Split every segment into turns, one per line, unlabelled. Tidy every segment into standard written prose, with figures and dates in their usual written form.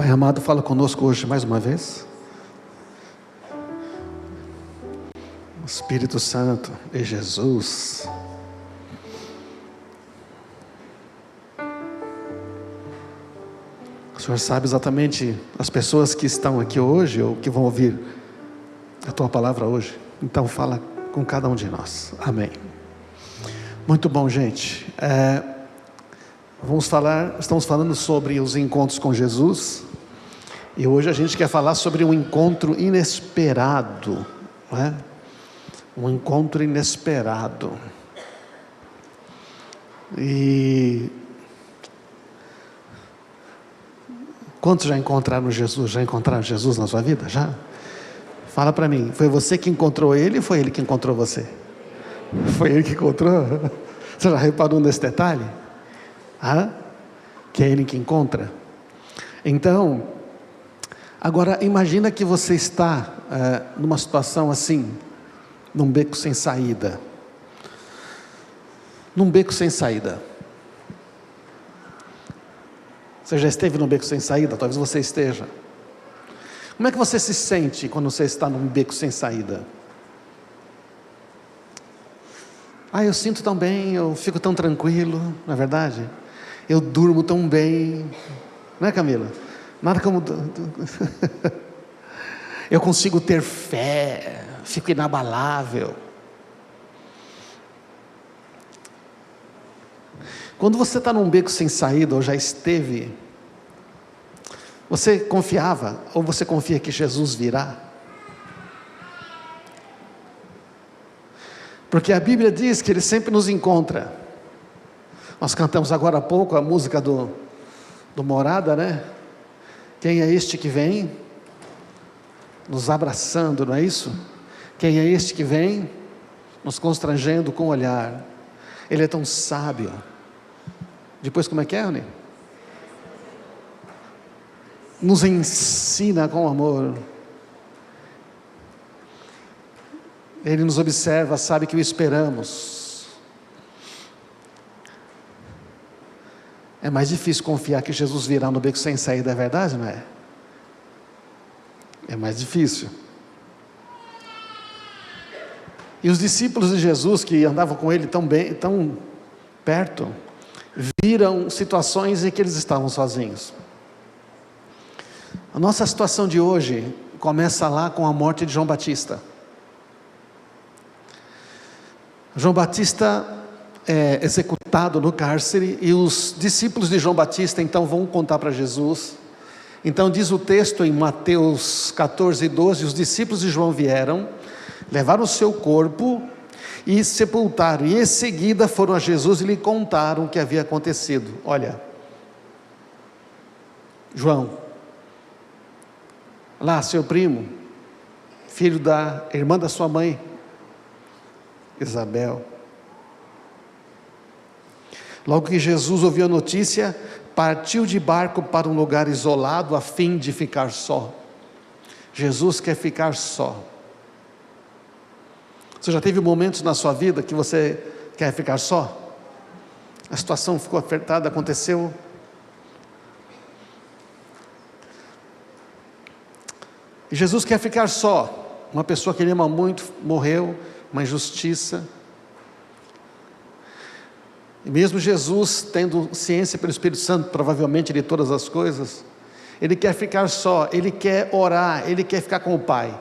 Pai amado, fala conosco hoje mais uma vez. Espírito Santo e Jesus. O Senhor sabe exatamente as pessoas que estão aqui hoje ou que vão ouvir a Tua palavra hoje. Então fala com cada um de nós. Amém. Muito bom, gente. Estamos falando sobre os encontros com Jesus. E hoje a gente quer falar sobre um encontro inesperado, não é? Um encontro inesperado. E quantos já encontraram Jesus? Já encontraram Jesus na sua vida? Já? Fala para mim, foi você que encontrou Ele ou foi Ele que encontrou você? Foi Ele que encontrou? Você já reparou nesse detalhe? Que é Ele que encontra? Então, agora imagina que você está numa situação assim, num beco sem saída. Num beco sem saída. Você já esteve num beco sem saída? Talvez você esteja. Como é que você se sente quando você está num beco sem saída? Eu sinto tão bem, eu fico tão tranquilo, não é verdade? Eu durmo tão bem, não é, Camila? Nada como... Eu consigo ter fé, fico inabalável. Quando você está num beco sem saída, ou já esteve, você confiava, ou você confia que Jesus virá? Porque a Bíblia diz que Ele sempre nos encontra. Nós cantamos agora há pouco a música do Morada, né? Quem é este que vem nos abraçando, não é isso? Quem é este que vem nos constrangendo com o olhar? Ele é tão sábio. Depois como é que é, Rony? Nos ensina com amor. Ele nos observa, sabe que o esperamos. É mais difícil confiar que Jesus virá no beco sem saída, é verdade, não é? É mais difícil. E os discípulos de Jesus que andavam com Ele tão bem, tão perto, viram situações em que eles estavam sozinhos. A nossa situação de hoje começa lá com a morte de João Batista. João Batista é executado no cárcere e os discípulos de João Batista então vão contar para Jesus. Então diz o texto em Mateus 14:12, os discípulos de João vieram, levaram o seu corpo e sepultaram, e em seguida foram a Jesus e lhe contaram o que havia acontecido. Olha, João, lá seu primo, filho da irmã da sua mãe, Isabel. Logo que Jesus ouviu a notícia, partiu de barco para um lugar isolado a fim de ficar só. Jesus quer ficar só. Você já teve momentos na sua vida que você quer ficar só? A situação ficou apertada, aconteceu. E Jesus quer ficar só. Uma pessoa que Ele ama muito morreu, uma injustiça. E mesmo Jesus, tendo ciência pelo Espírito Santo, provavelmente de todas as coisas, Ele quer ficar só, Ele quer orar, Ele quer ficar com o Pai.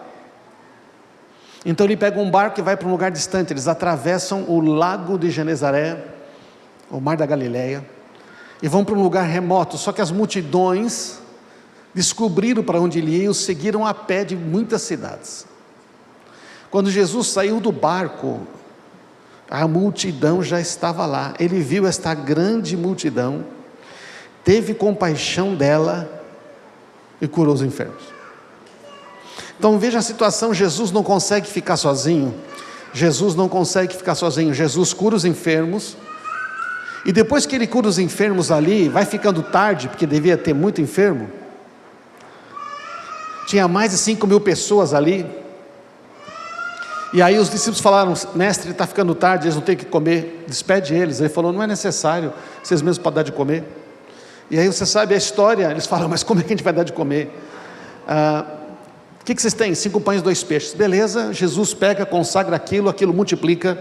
Então Ele pega um barco e vai para um lugar distante. Eles atravessam o lago de Genezaré, o mar da Galileia, e vão para um lugar remoto. Só que as multidões descobriram para onde Ele ia e o seguiram a pé de muitas cidades. Quando Jesus saiu do barco, a multidão já estava lá. Ele viu esta grande multidão, teve compaixão dela e curou os enfermos. Então veja a situação, Jesus não consegue ficar sozinho. Jesus não consegue ficar sozinho. Jesus cura os enfermos, e depois que Ele cura os enfermos ali, vai ficando tarde, porque devia ter muito enfermo. Tinha mais de 5.000 pessoas ali. E aí os discípulos falaram: mestre, está ficando tarde, eles não têm que comer, despede eles. Ele falou: não é necessário, vocês mesmos podem dar de comer. E aí você sabe a história, eles falam, mas como é que a gente vai dar de comer? O que vocês têm? 5 pães e 2 peixes. Beleza, Jesus pega, consagra aquilo multiplica,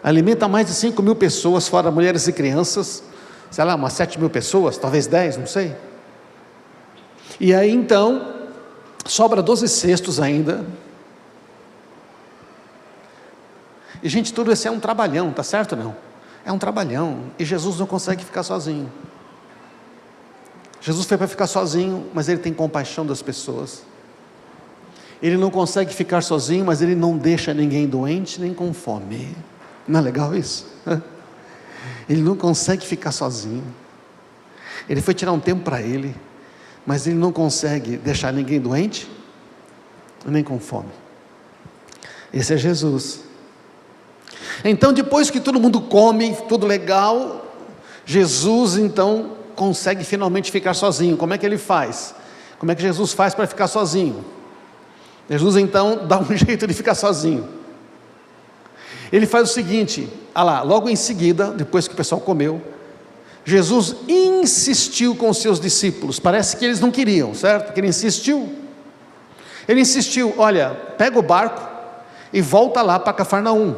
alimenta mais de 5.000 pessoas, fora mulheres e crianças, sei lá, umas 7.000 pessoas, talvez 10, não sei. E aí então, sobra 12 cestos ainda. E gente, tudo isso é um trabalhão, tá certo ou não? É um trabalhão, e Jesus não consegue ficar sozinho. Jesus foi para ficar sozinho, mas Ele tem compaixão das pessoas. Ele não consegue ficar sozinho, mas Ele não deixa ninguém doente, nem com fome. Não é legal isso? Ele não consegue ficar sozinho. Ele foi tirar um tempo para Ele, mas Ele não consegue deixar ninguém doente, nem com fome. Esse é Jesus. Então, depois que todo mundo come, tudo legal, Jesus então consegue finalmente ficar sozinho. Como é que Ele faz? Como é que Jesus faz para ficar sozinho? Jesus então dá um jeito de ficar sozinho. Ele faz o seguinte, logo em seguida, depois que o pessoal comeu, Jesus insistiu com os seus discípulos. Parece que eles não queriam, certo? Porque Ele insistiu. Ele insistiu, olha, pega o barco e volta lá para Cafarnaum.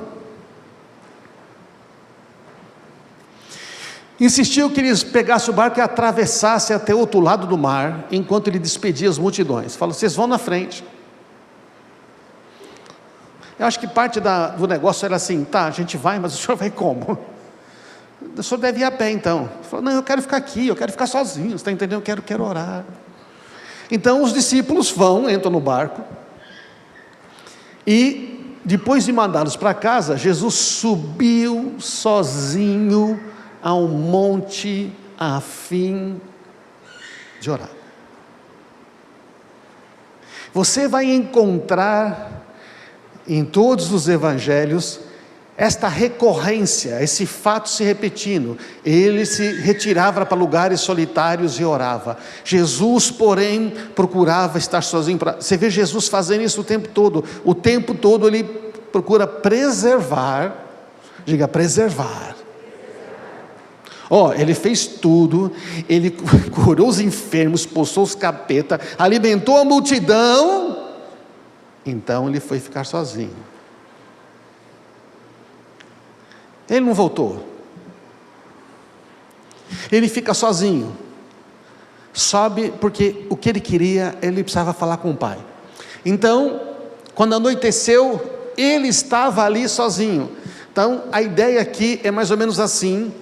Insistiu que eles pegassem o barco e atravessassem até o outro lado do mar, enquanto Ele despedia as multidões. Falou, vocês vão na frente. Eu acho que parte do negócio era assim, tá, a gente vai, mas o senhor vai como? O senhor deve ir a pé então. Ele falou, não, eu quero ficar aqui, eu quero ficar sozinho, você está entendendo? Eu quero orar. Então os discípulos entram no barco, e depois de mandá-los para casa, Jesus subiu sozinho ao monte a fim de orar. Você vai encontrar em todos os evangelhos esta recorrência, esse fato se repetindo. Ele se retirava para lugares solitários e orava. Jesus, porém, procurava estar sozinho. Você vê Jesus fazendo isso o tempo todo Ele procura preservar, diga preservar. Ele fez tudo, Ele curou os enfermos, expulsou os capeta, alimentou a multidão. Então Ele foi ficar sozinho. Ele não voltou. Ele fica sozinho. Sobe, porque o que ele queria, ele precisava falar com o Pai. Então, quando anoiteceu, ele estava ali sozinho. Então, a ideia aqui é mais ou menos assim.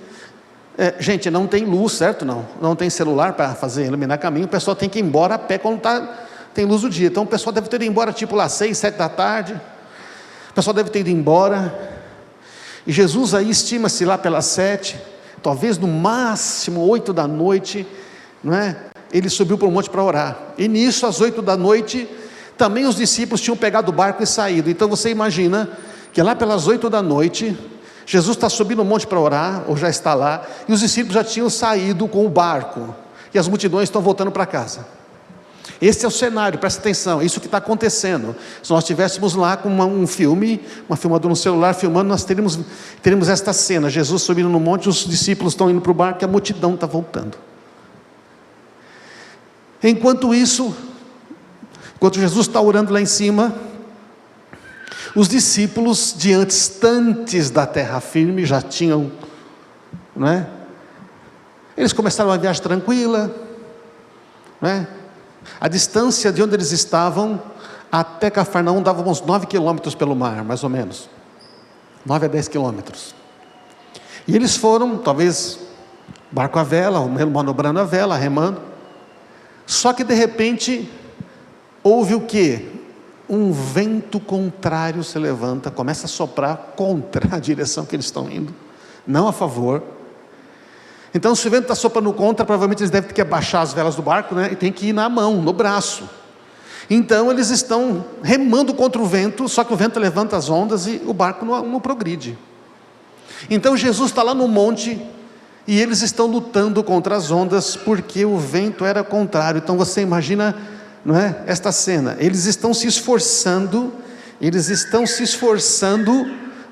Gente, não tem luz, certo? Não tem celular para fazer iluminar caminho. O pessoal tem que ir embora a pé quando tem luz do dia. Então o pessoal deve ter ido embora tipo lá 6, 7 da tarde. O pessoal deve ter ido embora. E Jesus aí estima-se lá pelas 7, talvez no máximo 8 da noite, não é? Ele subiu para o monte para orar. E nisso, às 8 da noite, também os discípulos tinham pegado o barco e saído. Então você imagina que lá pelas 8 da noite, Jesus está subindo o monte para orar, ou já está lá, e os discípulos já tinham saído com o barco, e as multidões estão voltando para casa. Esse é o cenário, presta atenção, isso que está acontecendo. Se nós estivéssemos lá com um filme, uma filmadora no celular filmando, nós teríamos esta cena, Jesus subindo no monte, os discípulos estão indo para o barco e a multidão está voltando. Enquanto isso, enquanto Jesus está orando lá em cima, os discípulos, distantes da terra firme, já tinham, não é? Eles começaram uma viagem tranquila, não é? A distância de onde eles estavam até Cafarnaum dava uns 9 quilômetros pelo mar, mais ou menos, 9 a 10 quilômetros. E eles foram, talvez, barco à vela, manobrando a vela, remando. Só que de repente, houve o quê? Um vento contrário se levanta, começa a soprar contra a direção que eles estão indo, não a favor. Então, se o vento está soprando contra, provavelmente eles devem ter que abaixar as velas do barco, né? E tem que ir na mão, no braço. Então, eles estão remando contra o vento, só que o vento levanta as ondas e o barco não progride. Então, Jesus está lá no monte e eles estão lutando contra as ondas, porque o vento era contrário. Então, você imagina, não é? Esta cena, eles estão se esforçando,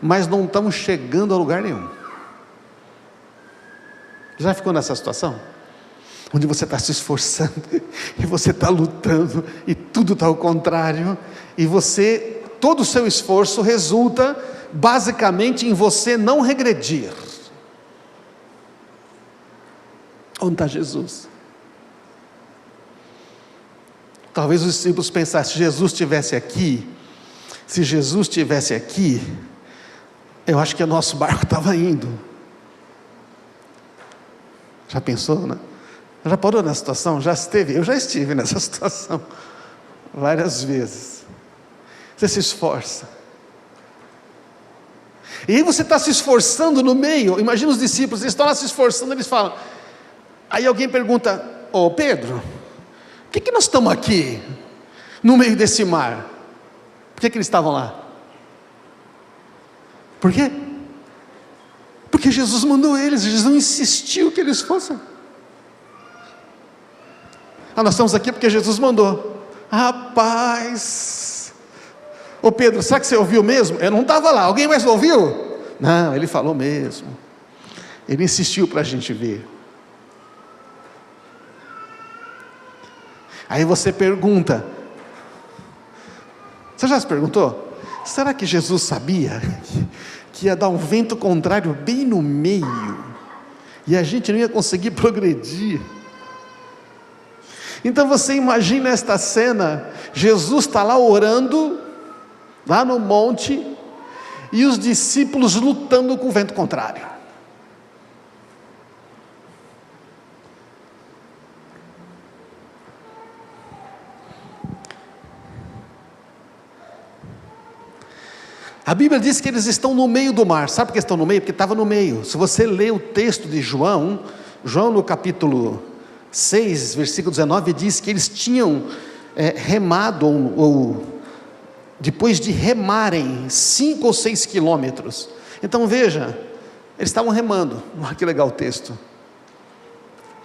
mas não estão chegando a lugar nenhum. Já ficou nessa situação? onde você está se esforçando, e você está lutando, e tudo está ao contrário, e todo o seu esforço resulta basicamente em você não regredir. Onde está Jesus? Talvez os discípulos pensassem, se Jesus estivesse aqui, eu acho que o nosso barco estava indo. Já pensou, né? Já parou nessa situação? Já esteve? Eu já estive nessa situação várias vezes. Você se esforça, e aí você está se esforçando no meio. Imagina os discípulos, eles estão lá se esforçando, eles falam, aí alguém pergunta, ô Pedro, por que nós estamos aqui, no meio desse mar? Por que eles estavam lá? Por quê? Porque Jesus mandou eles, Jesus não insistiu que eles fossem. Nós estamos aqui porque Jesus mandou. Rapaz, ô Pedro, será que você ouviu mesmo? Eu não estava lá, alguém mais ouviu? Não, ele falou mesmo, ele insistiu para a gente ver. Aí você pergunta, você já se perguntou? Será que Jesus sabia que ia dar um vento contrário bem no meio, e a gente não ia conseguir progredir? Então você imagina esta cena, Jesus está lá orando, lá no monte, e os discípulos lutando com o vento contrário. A Bíblia diz que eles estão no meio do mar. Sabe por que estão no meio? Porque estava no meio. Se você ler o texto de João no capítulo 6, versículo 19, diz que eles tinham remado, ou depois de remarem 5 ou 6 quilômetros. Então veja, eles estavam remando. Olha que legal o texto.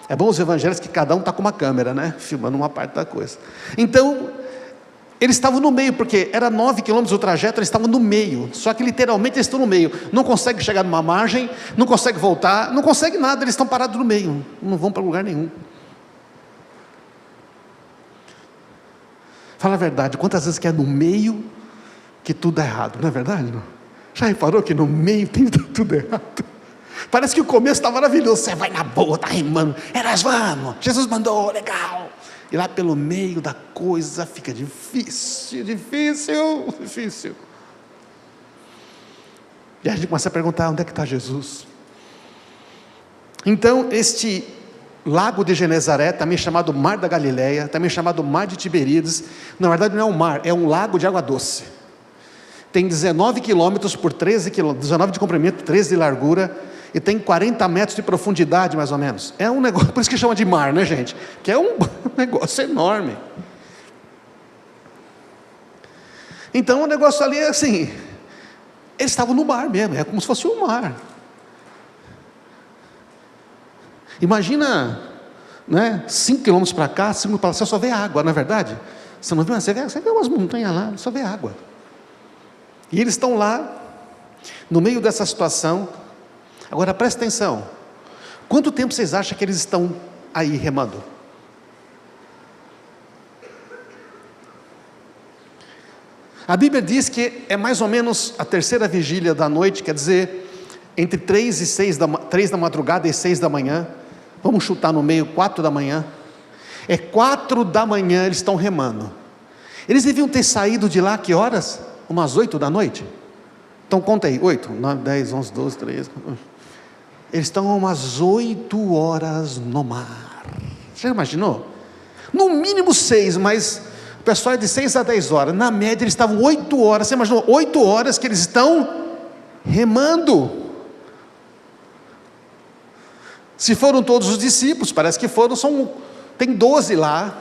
É bom os evangelhos que cada um está com uma câmera, né? Filmando uma parte da coisa. Então, eles estavam no meio, porque era 9 quilômetros o trajeto, eles estavam no meio. Só que literalmente eles estão no meio. Não conseguem chegar numa margem, não conseguem voltar, não conseguem nada, eles estão parados no meio. Não vão para lugar nenhum. Fala a verdade, quantas vezes que é no meio que tudo é errado, não é verdade? Não? Já reparou que no meio tem tudo errado? Parece que o começo está maravilhoso, você vai na boa, está rimando, nós vamos, Jesus mandou, legal. E lá pelo meio da coisa fica difícil. E a gente começa a perguntar, onde é que está Jesus? Então este lago de Genezaré, também chamado Mar da Galileia, também chamado Mar de Tiberíades, na verdade não é um mar, é um lago de água doce. Tem 19 quilômetros por 13 quilômetros, 19 de comprimento, 13 de largura, e tem 40 metros de profundidade mais ou menos. É um negócio, por isso que chama de mar, né gente? Que é um negócio enorme. Então o negócio ali é assim, eles estavam no mar mesmo, é como se fosse um mar. Imagina, né, 5 quilômetros para cá, 5 para lá, você só vê água, não é verdade? Você não vê, você vê umas montanhas lá, só vê água. E eles estão lá, no meio dessa situação. Agora presta atenção, quanto tempo vocês acham que eles estão aí remando? A Bíblia diz que é mais ou menos a terceira vigília da noite, quer dizer, entre 3 da madrugada e 6 da manhã, vamos chutar no meio, 4 da manhã, 4 da manhã eles estão remando. Eles deviam ter saído de lá, que horas? Umas 8 da noite? Então conta aí, 8, 9, 10, 11, 12, 13, eles estão umas 8 horas no mar. Você já imaginou? No mínimo 6, mas o pessoal é de 6 a 10 horas, na média eles estavam 8 horas, você imaginou? 8 horas que eles estão remando. Se foram todos os discípulos, parece que foram, tem 12 lá,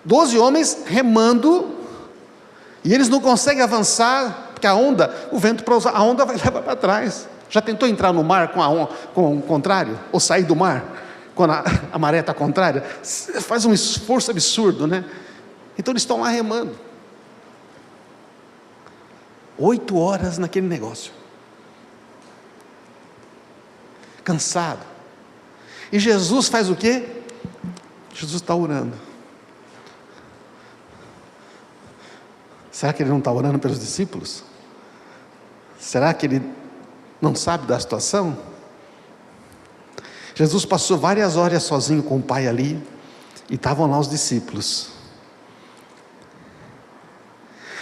12 homens remando, e eles não conseguem avançar, porque o vento a onda vai levar para trás. Já tentou entrar no mar com o contrário? Ou sair do mar, quando a maré está contrária? Faz um esforço absurdo, né? Então eles estão lá remando, 8 horas naquele negócio, cansado. E Jesus faz o quê? Jesus está orando. Será que ele não está orando pelos discípulos? Será que ele não sabe da situação? Jesus passou várias horas sozinho com o Pai ali, e estavam lá os discípulos.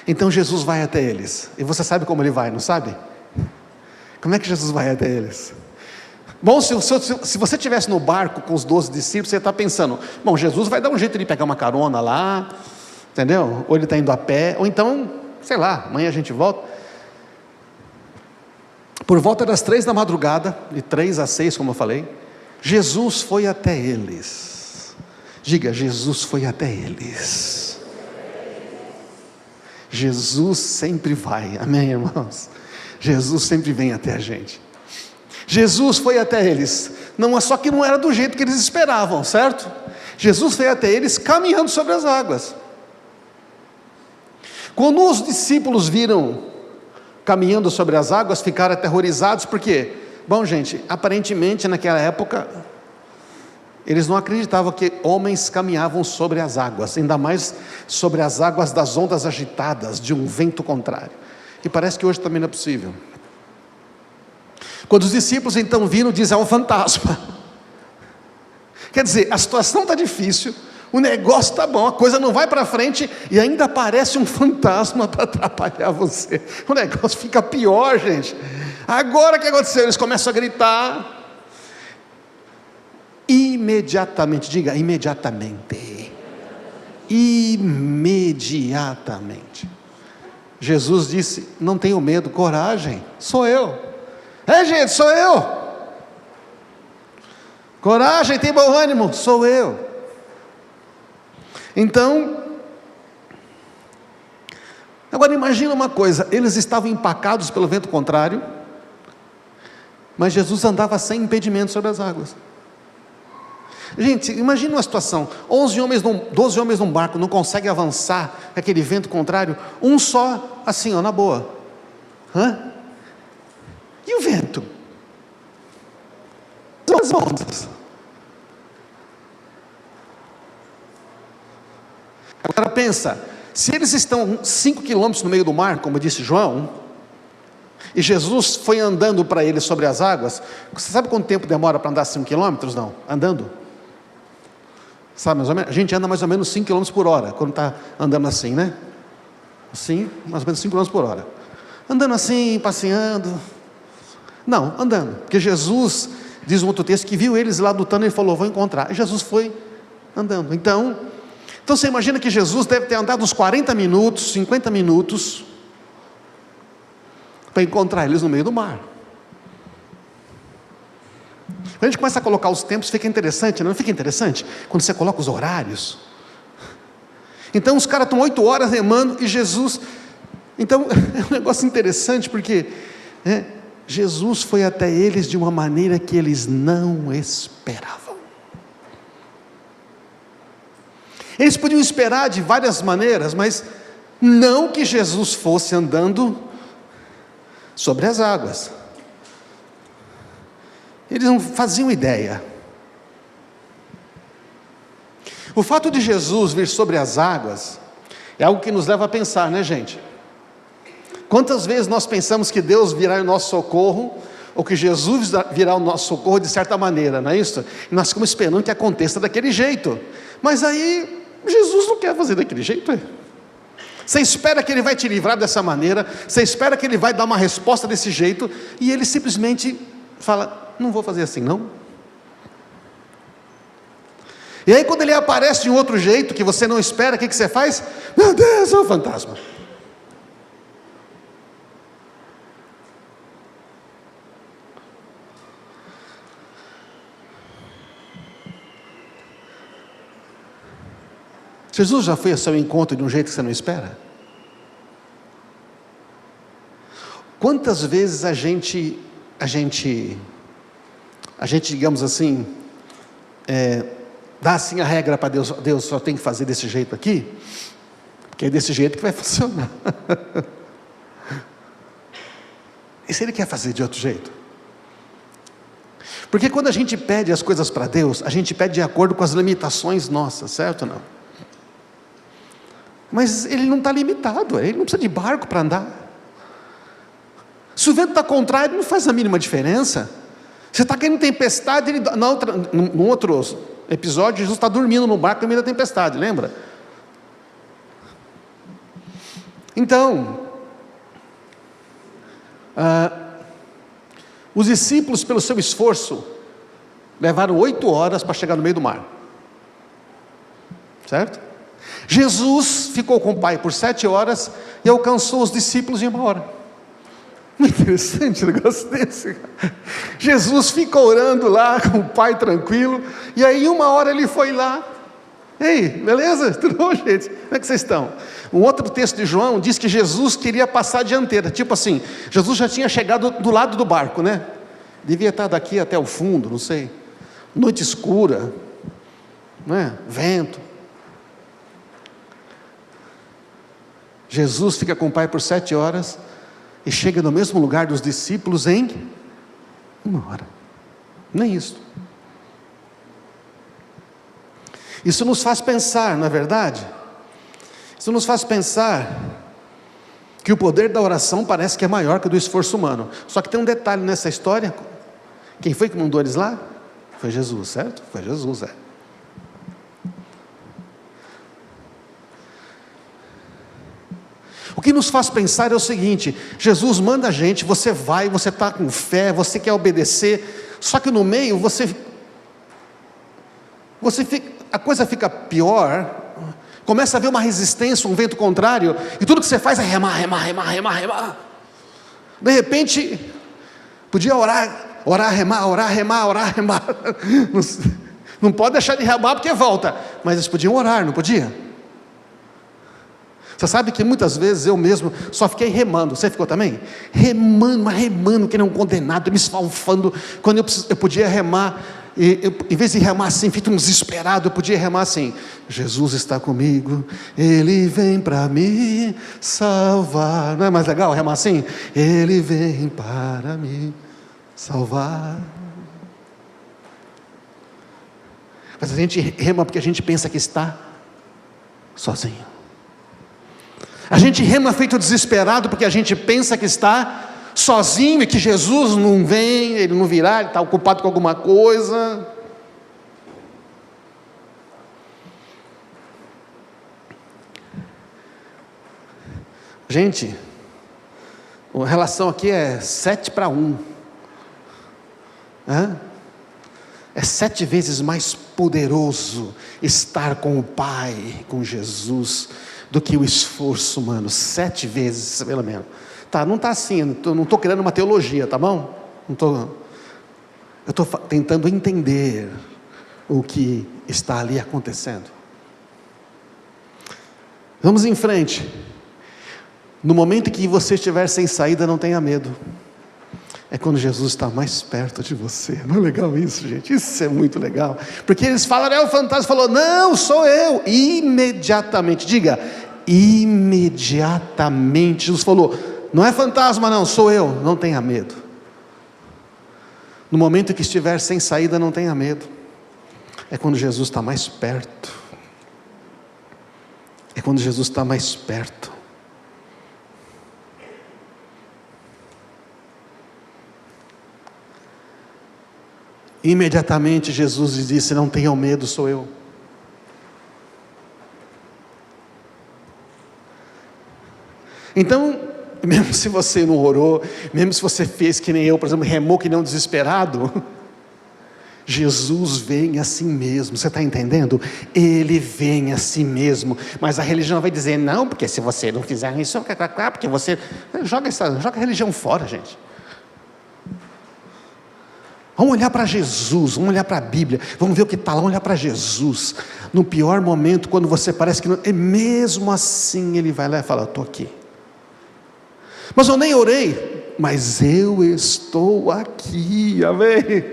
Então Jesus vai até eles, e você sabe como ele vai, não sabe? Como é que Jesus vai até eles? Bom, se você estivesse no barco com os 12 discípulos, você está pensando, bom, Jesus vai dar um jeito de pegar uma carona lá, entendeu? Ou ele está indo a pé, ou então, sei lá, amanhã a gente volta. Por volta das 3 da madrugada, de 3 a 6, como eu falei, Jesus foi até eles. Diga, Jesus foi até eles. Jesus sempre vai, amém, irmãos? Jesus sempre vem até a gente. Jesus foi até eles, só que não era do jeito que eles esperavam, certo? Jesus foi até eles caminhando sobre as águas. Quando os discípulos viram caminhando sobre as águas, ficaram aterrorizados, por quê? Bom, gente, aparentemente naquela época, eles não acreditavam que homens caminhavam sobre as águas, ainda mais sobre as águas das ondas agitadas, de um vento contrário. E parece que hoje também não é possível. Quando os discípulos então viram, dizem, é um fantasma. Quer dizer, a situação está difícil, o negócio está bom, a coisa não vai para frente, e ainda aparece um fantasma para atrapalhar você. O negócio fica pior, gente. Agora o que aconteceu? Eles começam a gritar. Imediatamente, diga imediatamente. Imediatamente. Jesus disse, não tenham medo, coragem, sou eu. Gente, sou eu. Coragem, tem bom ânimo, sou eu. Então, agora imagina uma coisa, eles estavam empacados pelo vento contrário, mas Jesus andava sem impedimento sobre as águas. Gente, imagina uma situação, 12 homens num barco, não conseguem avançar com aquele vento contrário, um só, assim, na boa. E o vento? As ondas. Agora pensa, se eles estão 5 quilômetros no meio do mar, como disse João, e Jesus foi andando para eles sobre as águas, você sabe quanto tempo demora para andar 5 quilômetros? Não, andando. Sabe, mais ou menos, a gente anda mais ou menos 5 quilômetros por hora, quando está andando assim, né? Assim, mais ou menos 5 quilômetros por hora. Andando assim, passeando. Não, andando, porque Jesus, diz um outro texto, que viu eles lá lutando, ele falou, vou encontrar. E Jesus foi andando. Então você imagina que Jesus deve ter andado uns 40 minutos, 50 minutos, para encontrar eles no meio do mar. Quando a gente começa a colocar os tempos, fica interessante, não fica interessante? Quando você coloca os horários. Então os caras estão 8 horas remando, e Jesus, então é um negócio interessante, porque Jesus foi até eles de uma maneira que eles não esperavam. Eles podiam esperar de várias maneiras, mas não que Jesus fosse andando sobre as águas. Eles não faziam ideia. O fato de Jesus vir sobre as águas é algo que nos leva a pensar, né, gente? Quantas vezes nós pensamos que Deus virá em nosso socorro, ou que Jesus virá ao nosso socorro de certa maneira, não é isso? E nós ficamos esperando que aconteça daquele jeito, mas aí Jesus não quer fazer daquele jeito. Você espera que Ele vai te livrar dessa maneira, você espera que Ele vai dar uma resposta desse jeito, e Ele simplesmente fala, não vou fazer assim não. E aí quando Ele aparece de um outro jeito, que você não espera, o que você faz? Meu Deus, é um fantasma. Jesus já foi ao seu encontro de um jeito que você não espera? Quantas vezes a gente, digamos assim, dá assim a regra para Deus, Deus só tem que fazer desse jeito aqui, porque é desse jeito que vai funcionar. E se Ele quer fazer de outro jeito? Porque quando a gente pede as coisas para Deus, a gente pede de acordo com as limitações nossas, certo ou não? Mas Ele não está limitado, Ele não precisa de barco para andar. Se o vento está contrário, não faz a mínima diferença. Você está querendo tempestade, num outro episódio, Jesus está dormindo no barco no meio da tempestade, lembra? Então, os discípulos, pelo seu esforço, levaram 8 horas para chegar no meio do mar, certo? Jesus ficou com o Pai por 7 horas e alcançou os discípulos em 1 hora. Muito interessante um negócio desse. Jesus fica orando lá com o Pai tranquilo, e aí em 1 hora ele foi lá. Ei, beleza? Tudo bom, gente? Como é que vocês estão? Um outro texto de João diz que Jesus queria passar a dianteira, tipo assim, Jesus já tinha chegado do lado do barco, né? Devia estar daqui até o fundo, não sei. Noite escura, né? Vento. Jesus fica com o Pai por 7 horas e chega no mesmo lugar dos discípulos em 1 hora. Nem isso. Isso nos faz pensar, não é verdade? Isso nos faz pensar que o poder da oração parece que é maior que o do esforço humano. Só que tem um detalhe nessa história. Quem foi que mandou eles lá? Foi Jesus, certo? Foi Jesus, O que nos faz pensar é o seguinte: Jesus manda a gente, você vai, você está com fé, você quer obedecer, só que no meio a coisa fica pior, começa a haver uma resistência, um vento contrário, e tudo que você faz é remar. De repente, podia orar, remar. Não pode deixar de remar porque volta, mas eles podiam orar, não podia? Você sabe que muitas vezes eu mesmo só fiquei remando, você ficou também? Remando, que nem um condenado, me esfalfando, quando eu podia remar. E em vez de remar assim, feito um desesperado, eu podia remar assim: Jesus está comigo, Ele vem para me salvar. Não é mais legal remar assim? Ele vem para me salvar. Mas a gente rema porque a gente pensa que está sozinho. A gente rema feito desesperado porque a gente pensa que está sozinho e que Jesus não vem, Ele não virá, Ele está ocupado com alguma coisa. Gente, a relação aqui é 7-1. É 7 vezes mais poderoso estar com o Pai, com Jesus, do que o esforço humano. 7 vezes, pelo menos. Tá, não está assim, não estou criando uma teologia, tá bom? Eu estou tentando entender o que está ali acontecendo. Vamos em frente. No momento em que você estiver sem saída, não tenha medo. É quando Jesus está mais perto de você. Não é legal isso, gente? Isso é muito legal. Porque eles falaram, o fantasma falou, não, sou eu. Imediatamente, diga, imediatamente. Jesus falou, não é fantasma não, sou eu. Não tenha medo. No momento em que estiver sem saída, não tenha medo. É quando Jesus está mais perto. É quando Jesus está mais perto. Imediatamente Jesus lhe disse, não tenham medo, sou eu. Então, mesmo se você não orou, mesmo se você fez que nem eu, por exemplo, remou que nem um desesperado, Jesus vem assim mesmo, você está entendendo? Ele vem assim mesmo, mas a religião vai dizer, não, porque se você não fizer isso, porque você, joga a religião fora, gente. Vamos olhar para Jesus, vamos olhar para a Bíblia, vamos ver o que está lá, vamos olhar para Jesus. No pior momento, quando você parece que não, mesmo assim Ele vai lá e fala, estou aqui. Mas eu nem orei, mas eu estou aqui, amém?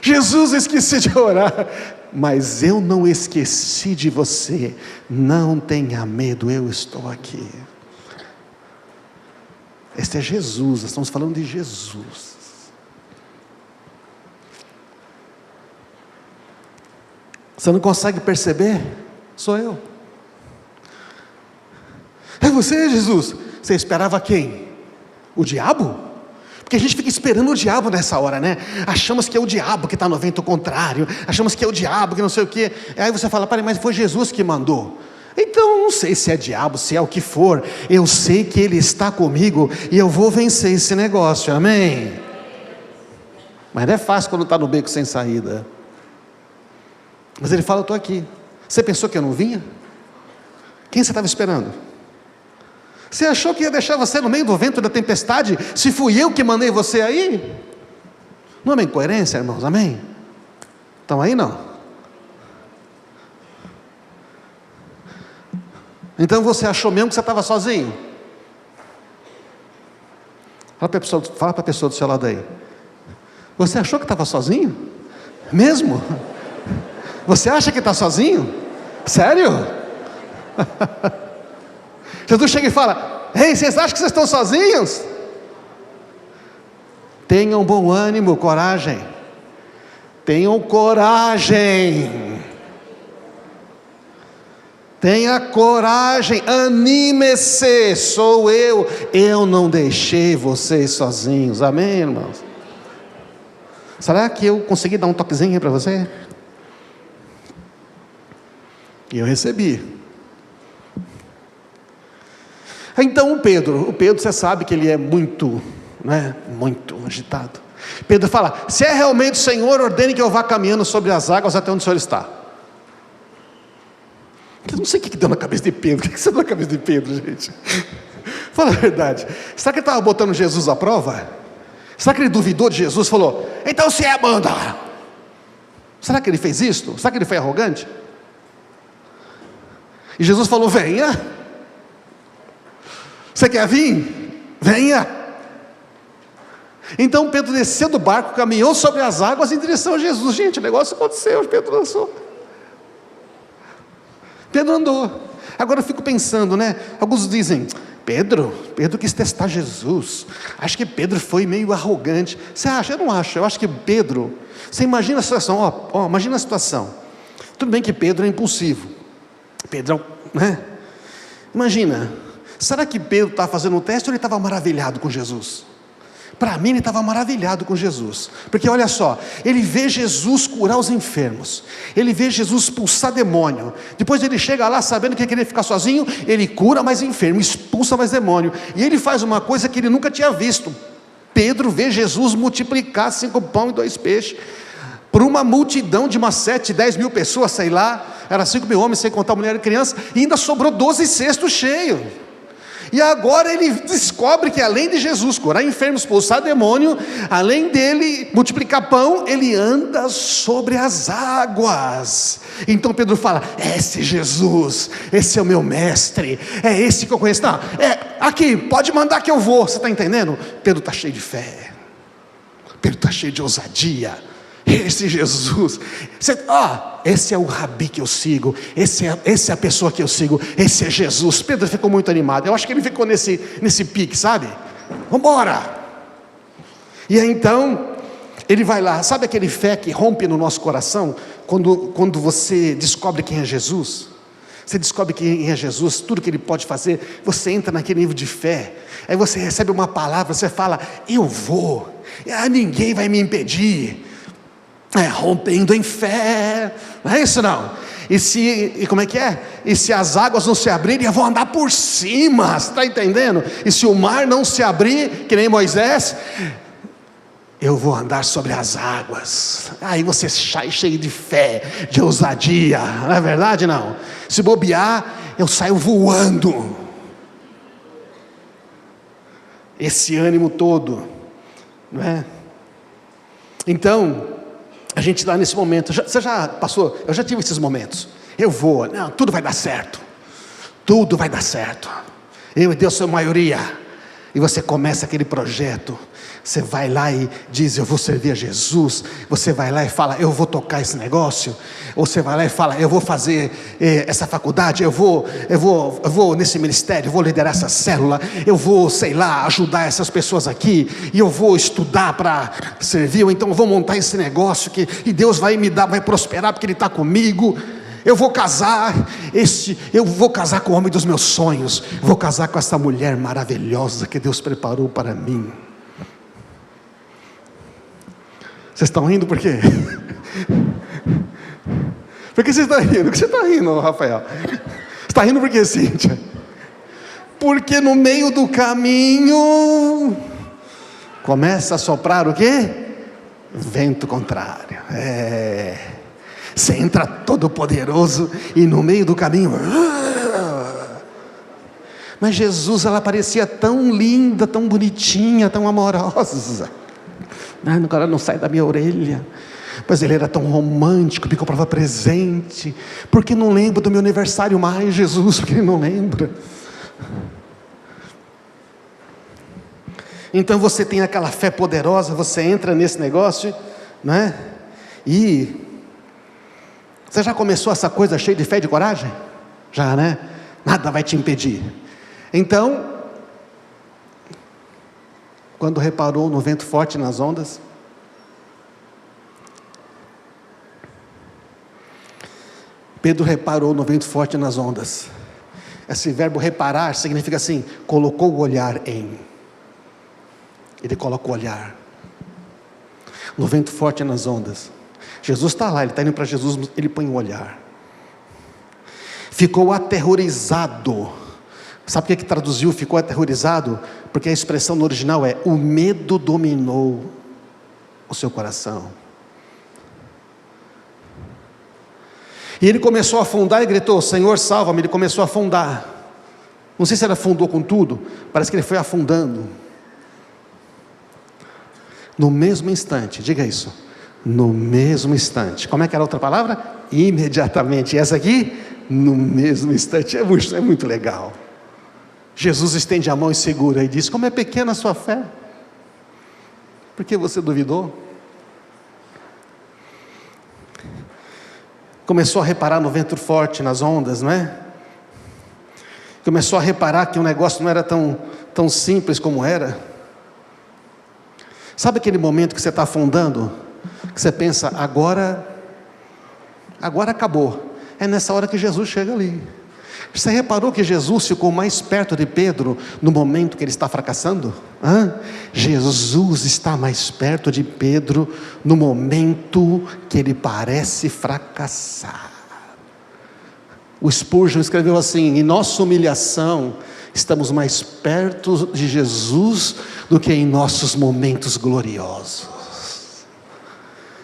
Jesus, esqueci de orar, mas eu não esqueci de você. Não tenha medo, eu estou aqui. Este é Jesus, nós estamos falando de Jesus. Você não consegue perceber? Sou eu. É você, Jesus. Você esperava quem? O diabo? Porque a gente fica esperando o diabo nessa hora, né? Achamos que é o diabo que está no vento contrário, achamos que é o diabo que não sei o quê. Aí você fala, peraí, mas foi Jesus que mandou. Então, não sei se é diabo, se é o que for, eu sei que Ele está comigo e eu vou vencer esse negócio, amém? Mas não é fácil quando está no beco sem saída. Mas Ele fala, eu estou aqui. Você pensou que eu não vinha? Quem você estava esperando? Você achou que ia deixar você no meio do vento da tempestade, se fui eu que mandei você aí? Não é uma incoerência, irmãos, amém? Estão aí não? Então você achou mesmo que você estava sozinho? Fala para a pessoa do seu lado aí. Você achou que estava sozinho? Mesmo? Você acha que está sozinho? Sério? Jesus chega e fala, ei, vocês acham que vocês estão sozinhos? Tenham bom ânimo, coragem. Tenham coragem. Tenha coragem, anime-se, sou eu não deixei vocês sozinhos, amém, irmãos? Será que eu consegui dar um toquezinho para você? E eu recebi. Então o Pedro, você sabe que ele é muito agitado. Pedro fala, se é realmente o Senhor, ordene que eu vá caminhando sobre as águas até onde o Senhor está. Eu não sei o que deu na cabeça de Pedro. O que você deu na cabeça de Pedro, gente? Fala a verdade. Será que ele estava botando Jesus à prova? Será que ele duvidou de Jesus? Falou, então se é, manda. Será que ele fez isso? Será que ele foi arrogante? E Jesus falou, venha. Você quer vir? Venha. Então Pedro desceu do barco, caminhou sobre as águas em direção a Jesus. Gente, o negócio aconteceu, Pedro dançou. Pedro andou. Agora eu fico pensando, né? Alguns dizem, Pedro quis testar Jesus. Acho que Pedro foi meio arrogante. Você acha? Eu não acho. Eu acho que Pedro, você imagina a situação, imagina a situação. Tudo bem que Pedro é impulsivo. Pedro, né? Imagina, será que Pedro estava fazendo um teste ou ele estava maravilhado com Jesus? Para mim ele estava maravilhado com Jesus, porque olha só, ele vê Jesus curar os enfermos, ele vê Jesus expulsar demônio, depois ele chega lá sabendo que queria ficar sozinho, ele cura mais enfermo, expulsa mais demônio, e ele faz uma coisa que ele nunca tinha visto. Pedro vê Jesus multiplicar 5 pães e 2 peixes, por uma multidão de umas 7, 10 mil pessoas, sei lá, era 5 mil homens sem contar mulher e criança, e ainda sobrou 12 cestos cheios. E agora ele descobre que além de Jesus curar enfermos, expulsar demônio, além dele multiplicar pão, ele anda sobre as águas. Então Pedro fala, esse Jesus, esse é o meu mestre, é esse que eu conheço. Não, aqui, pode mandar que eu vou, você está entendendo? Pedro está cheio de fé, Pedro está cheio de ousadia. Esse Jesus, esse é o Rabi que eu sigo, esse é a pessoa que eu sigo, esse é Jesus. Pedro ficou muito animado, eu acho que ele ficou nesse pique, sabe? Vamos embora. E aí então, ele vai lá, sabe aquele fé que rompe no nosso coração, quando você descobre quem é Jesus? Você descobre quem é Jesus, tudo que Ele pode fazer, você entra naquele nível de fé, aí você recebe uma palavra, você fala, eu vou, ninguém vai me impedir. Rompendo em fé, não é isso não? E como é que é? E se as águas não se abrirem, eu vou andar por cima, você está entendendo? E se o mar não se abrir, que nem Moisés, eu vou andar sobre as águas. Aí você sai cheio de fé, de ousadia, não é verdade não? Se bobear, eu saio voando. Esse ânimo todo, não é? Então, a gente está nesse momento, você já passou, eu já tive esses momentos, eu vou, tudo vai dar certo, eu e Deus sou maioria, e você começa aquele projeto. Você vai lá e diz: eu vou servir a Jesus. Você vai lá e fala: eu vou tocar esse negócio. Ou você vai lá e fala: eu vou fazer essa faculdade, eu vou nesse ministério, eu vou liderar essa célula, eu vou, sei lá, ajudar essas pessoas aqui, e eu vou estudar para servir, ou então eu vou montar esse negócio e Deus vai me dar, vai prosperar porque Ele está comigo. Eu vou casar com o homem dos meus sonhos, vou casar com essa mulher maravilhosa que Deus preparou para mim. Vocês estão rindo por quê? Por que você está rindo? Por que você está rindo, Rafael? Você está rindo por quê, Cíntia? Porque no meio do caminho começa a soprar o quê? Vento contrário. Você entra todo poderoso e no meio do caminho... Mas Jesus, ela parecia tão linda, tão bonitinha, tão amorosa. Agora não sai da minha orelha. Mas ele era tão romântico, me comprava presente. Porque não lembro do meu aniversário mais, Jesus? Porque ele não lembra. Então você tem aquela fé poderosa, você entra nesse negócio, né? E você já começou essa coisa cheia de fé e de coragem? Já, né? Nada vai te impedir. Então, quando reparou no vento forte nas ondas, Pedro reparou no vento forte nas ondas. Esse verbo reparar significa assim: colocou o olhar em. Ele coloca o olhar no vento forte nas ondas. Jesus está lá, ele está indo para Jesus, ele põe o olhar. Ficou aterrorizado. Sabe o que traduziu ficou aterrorizado? Porque a expressão no original é: o medo dominou o seu coração. E ele começou a afundar e gritou: Senhor, salva-me. Ele começou a afundar. Não sei se ele afundou com tudo, parece que ele foi afundando. No mesmo instante, diga isso, no mesmo instante. Como é que era a outra palavra? Imediatamente. E essa aqui? No mesmo instante. É muito legal. Jesus estende a mão e segura e diz: como é pequena a sua fé? Por que você duvidou? Começou a reparar no vento forte, nas ondas, não é? Começou a reparar que o negócio não era tão simples como era. Sabe aquele momento que você está afundando? Que você pensa: agora acabou. É nessa hora que Jesus chega ali. Você reparou que Jesus ficou mais perto de Pedro no momento que ele está fracassando? Jesus está mais perto de Pedro no momento que ele parece fracassar. O Spurgeon escreveu assim: em nossa humilhação estamos mais perto de Jesus do que em nossos momentos gloriosos.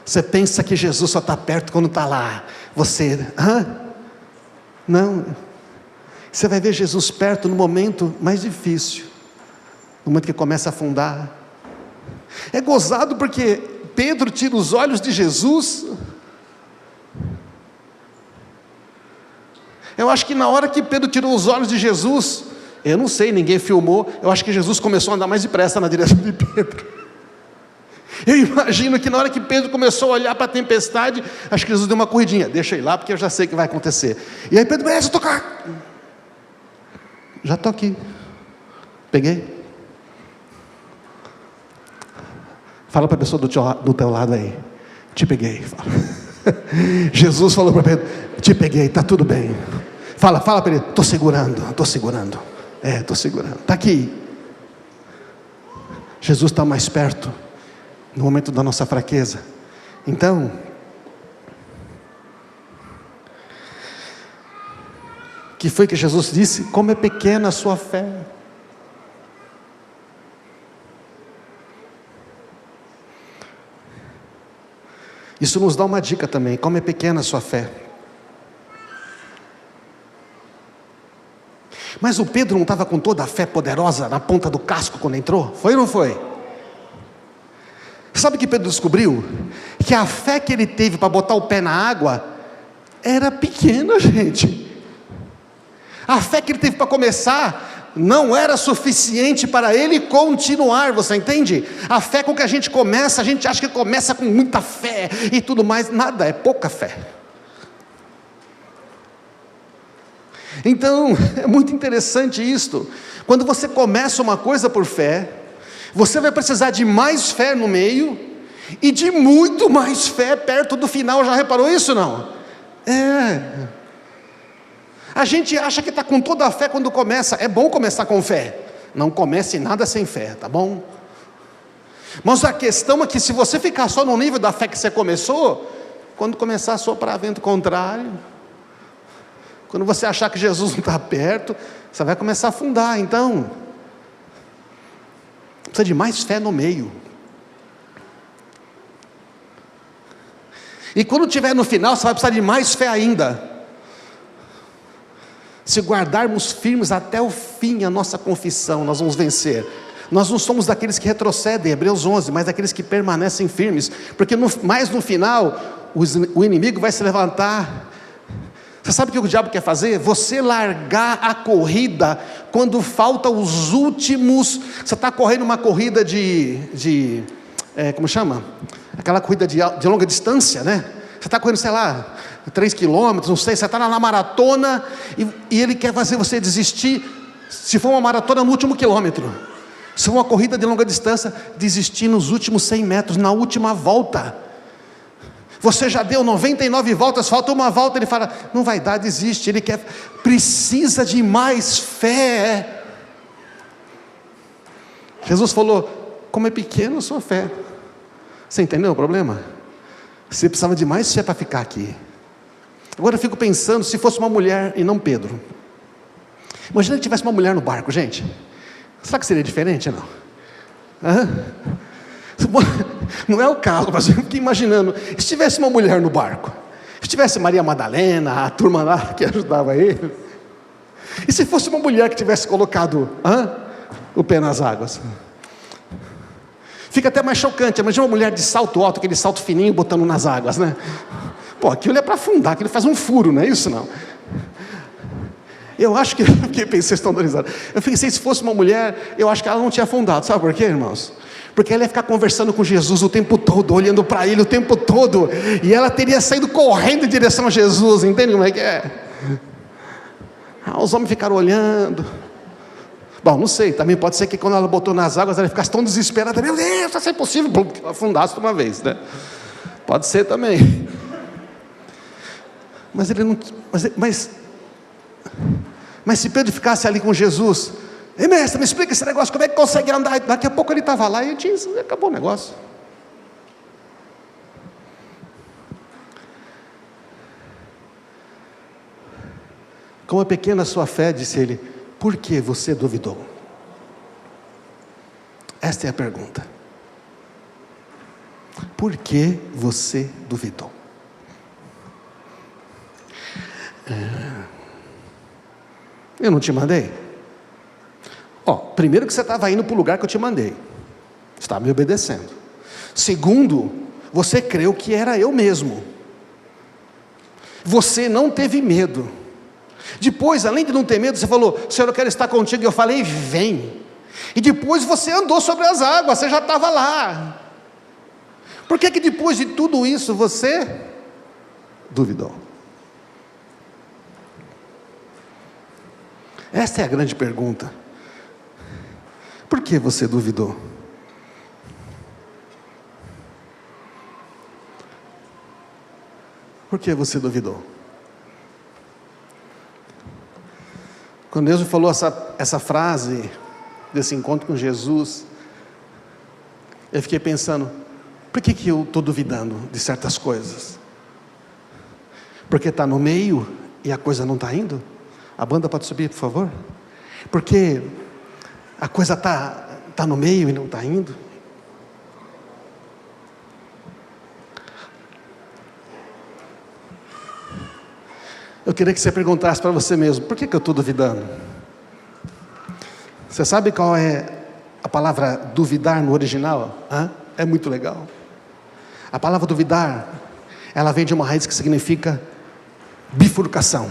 Você pensa que Jesus só está perto quando está lá. Não. Você vai ver Jesus perto no momento mais difícil, no momento que começa a afundar. É gozado porque Pedro tira os olhos de Jesus. Eu acho que na hora que Pedro tirou os olhos de Jesus, eu não sei, ninguém filmou, eu acho que Jesus começou a andar mais depressa na direção de Pedro. Eu imagino que na hora que Pedro começou a olhar para a tempestade, acho que Jesus deu uma corridinha: deixa eu ir lá porque eu já sei o que vai acontecer. E aí Pedro começa a tocar. Já estou aqui. Peguei. Fala para a pessoa do teu lado aí: te peguei. Fala. Jesus falou para Pedro: te peguei, está tudo bem. Fala para ele: estou segurando. Estou segurando, está aqui. Jesus está mais perto no momento da nossa fraqueza. Então, que foi que Jesus disse? Como é pequena a sua fé. Isso nos dá uma dica também: como é pequena a sua fé. Mas o Pedro não estava com toda a fé poderosa na ponta do casco quando entrou? Foi ou não foi? Sabe o que Pedro descobriu? Que a fé que ele teve para botar o pé na água era pequena, gente. A fé que ele teve para começar não era suficiente para ele continuar, você entende? A fé com que a gente começa, a gente acha que começa com muita fé e tudo mais, nada, é pouca fé. Então, é muito interessante isto. Quando você começa uma coisa por fé, você vai precisar de mais fé no meio e de muito mais fé perto do final. Já reparou isso, não? A gente acha que está com toda a fé quando começa. É bom começar com fé. Não comece nada sem fé, tá bom? Mas a questão é que se você ficar só no nível da fé que você começou, quando começar a soprar vento contrário, quando você achar que Jesus não está perto, você vai começar a afundar. Então, precisa de mais fé no meio. E quando estiver no final, você vai precisar de mais fé ainda. Se guardarmos firmes até o fim a nossa confissão, nós vamos vencer. Nós não somos daqueles que retrocedem, Hebreus 11, mas daqueles que permanecem firmes, porque mais no final, o inimigo vai se levantar. Você sabe o que o diabo quer fazer? Você largar a corrida, quando falta os últimos, você está correndo uma corrida como chama? Aquela corrida de longa distância, né? Você está correndo, sei lá, 3 quilômetros, não sei, você está na maratona, e ele quer fazer você desistir, se for uma maratona no último quilômetro, se for uma corrida de longa distância, desistir nos últimos 100 metros, na última volta. Você já deu 99 voltas, falta uma volta, ele fala, não vai dar, desiste. Ele precisa de mais fé. Jesus falou, como é pequena a sua fé. Você entendeu o problema? Você precisava de mais fé para ficar aqui. Agora eu fico pensando, se fosse uma mulher e não Pedro. Imagina que tivesse uma mulher no barco, gente. Será que seria diferente, não? Não é o caso, mas eu fiquei imaginando, se tivesse uma mulher no barco, se tivesse Maria Madalena, a turma lá que ajudava ele, e se fosse uma mulher que tivesse colocado o pé nas águas, fica até mais chocante. Imagina uma mulher de salto alto, aquele salto fininho botando nas águas, né? Pô, aquilo é para afundar, aquilo faz um furo, não é isso não? Eu acho que, porque pensei, estão dando. Eu pensei, se fosse uma mulher, eu acho que ela não tinha afundado, sabe por quê, irmãos? Porque ela ia ficar conversando com Jesus o tempo todo, olhando para ele o tempo todo, e ela teria saído correndo em direção a Jesus, entende como é que é? Os homens ficaram olhando. Bom, não sei, também pode ser que quando ela botou nas águas, ela ficasse tão desesperada, meu Deus, isso é possível, que ela afundasse de uma vez, né? Pode ser também. Mas ele não, mas se Pedro ficasse ali com Jesus, ei mestre, me explica esse negócio, como é que consegue andar? Daqui a pouco ele estava lá e disse, acabou o negócio. Como é pequena a sua fé, disse ele, por que você duvidou? Esta é a pergunta. Por que você duvidou? Eu não te mandei? Primeiro que você estava indo para o lugar que eu te mandei. Você estava me obedecendo. Segundo, você creu que era eu mesmo. Você não teve medo. Depois, além de não ter medo, você falou, Senhor, eu quero estar contigo. E eu falei, vem. E depois você andou sobre as águas, você já estava lá. Por que depois de tudo isso você duvidou? Esta é a grande pergunta. Por que você duvidou? Por que você duvidou? Quando Deus me falou essa frase, desse encontro com Jesus, eu fiquei pensando, por que eu estou duvidando de certas coisas? Porque está no meio e a coisa não está indo? A banda pode subir, por favor? Porque a coisa está no meio e não está indo? Eu queria que você perguntasse para você mesmo, por que eu estou duvidando? Você sabe qual é a palavra duvidar no original? É muito legal. A palavra duvidar, ela vem de uma raiz que significa bifurcação.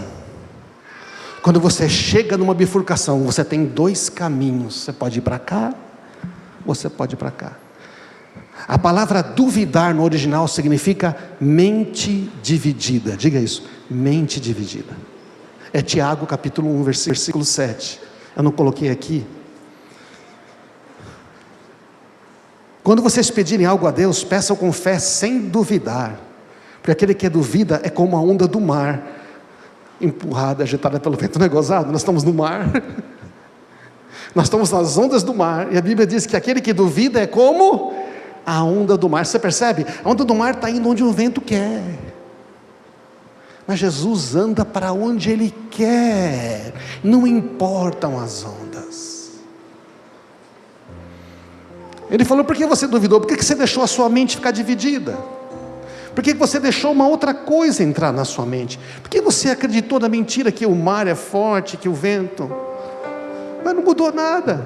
Quando você chega numa bifurcação, você tem dois caminhos. Você pode ir para cá, você pode ir para cá. A palavra duvidar no original significa mente dividida. Diga isso, mente dividida. É Tiago capítulo 1, versículo 7. Eu não coloquei aqui. Quando vocês pedirem algo a Deus, peçam com fé sem duvidar. Porque aquele que duvida é como a onda do mar, empurrada, agitada pelo vento. Não é gozado? Nós estamos no mar. Nós estamos nas ondas do mar. E a Bíblia diz que aquele que duvida é como a onda do mar. Você percebe? A onda do mar está indo onde o vento quer. Mas Jesus anda para onde Ele quer. Não importam as ondas. Ele falou: por que você duvidou? Por que você deixou a sua mente ficar dividida? Por que você deixou uma outra coisa entrar na sua mente? Por que você acreditou na mentira que o mar é forte, que o vento... Mas não mudou nada.